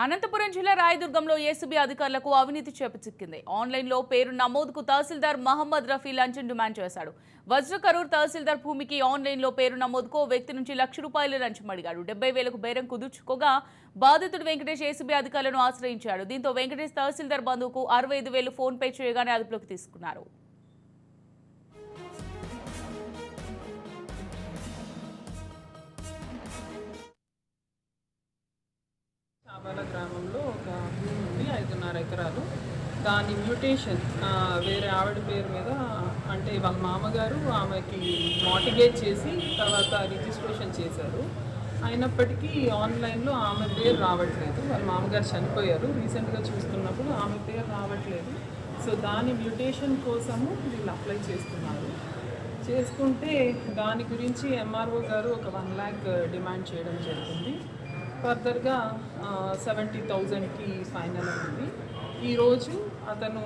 అనంతపురం జిల్లా రాయదుర్గంలో ఏసీబీ అధికారులకు అవినీతి చేపచిక్కింది. ఆన్లైన్లో పేరు నమోదుకు తహసీల్దార్ మహమ్మద్ రఫీ లంచం డిమాండ్ చేశాడు. వజ్రకరూర్ తహసీల్దార్ భూమికి ఆన్లైన్లో పేరు నమోదుకు ఓ వ్యక్తి నుంచి ₹1,00,000 లంచం అడిగాడు. 70,000కు బేరం కుదుర్చుకోగా బాధితుడు వెంకటేష్ ఏసీబీ అధికారులను ఆశ్రయించాడు. దీంతో వెంకటేష్ తహసీల్దార్ బంధువుకు 65,000 ఫోన్ పే చేయగానే అదుపులోకి తీసుకున్నారు. చాబాల గ్రామంలో ఒక భూమి ఉంది 5.5 ఎకరాలు. దాని మ్యూటేషన్ వేరే ఆవిడ పేరు మీద, అంటే వాళ్ళ మామగారు ఆమెకి మార్టిగేజ్ చేసి తర్వాత రిజిస్ట్రేషన్ చేశారు. అయినప్పటికీ ఆన్లైన్లో ఆమె పేరు రావట్లేదు. వాళ్ళ మామగారు చనిపోయారు. రీసెంట్గా చూస్తున్నప్పుడు ఆమె పేరు రావట్లేదు. సో దాని మ్యూటేషన్ కోసము వీళ్ళు అప్లై చేసుకుంటే దాని గురించి ఎంఆర్ఓ గారు ఒక 1 lakh డిమాండ్ చేయడం జరిగింది. ఫర్దర్గా 70,000కి ఫైనల్ అయింది. ఈరోజు అతను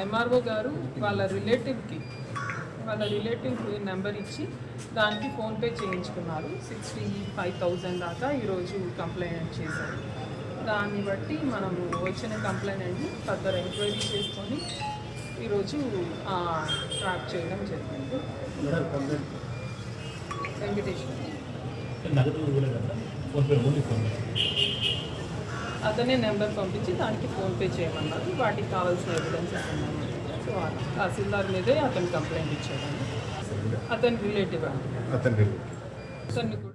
ఎంఆర్ఓ గారు వాళ్ళ రిలేటివ్ నెంబర్ ఇచ్చి దానికి ఫోన్పే చేయించుకున్నారు. 65,000 దాకా ఈరోజు కంప్లైంట్ చేశారు. దాన్ని బట్టి మనము వచ్చిన కంప్లైంట్ని ఫర్దర్ ఎంక్వైరీ చేసుకొని ఈరోజు ట్రాప్ చేయడం జరిగింది. వెంకటేష్ అతనే నెంబర్ పంపించి దానికి ఫోన్పే చేయమన్నారు. వాటికి కావాల్సిన ఎవిడెన్సెస్ ఉన్నాయి. సో తహసీల్దార్ మీదే అతను కంప్లైంట్ ఇచ్చాడు. అతని రిలేటివ్ అతన్ని కూడా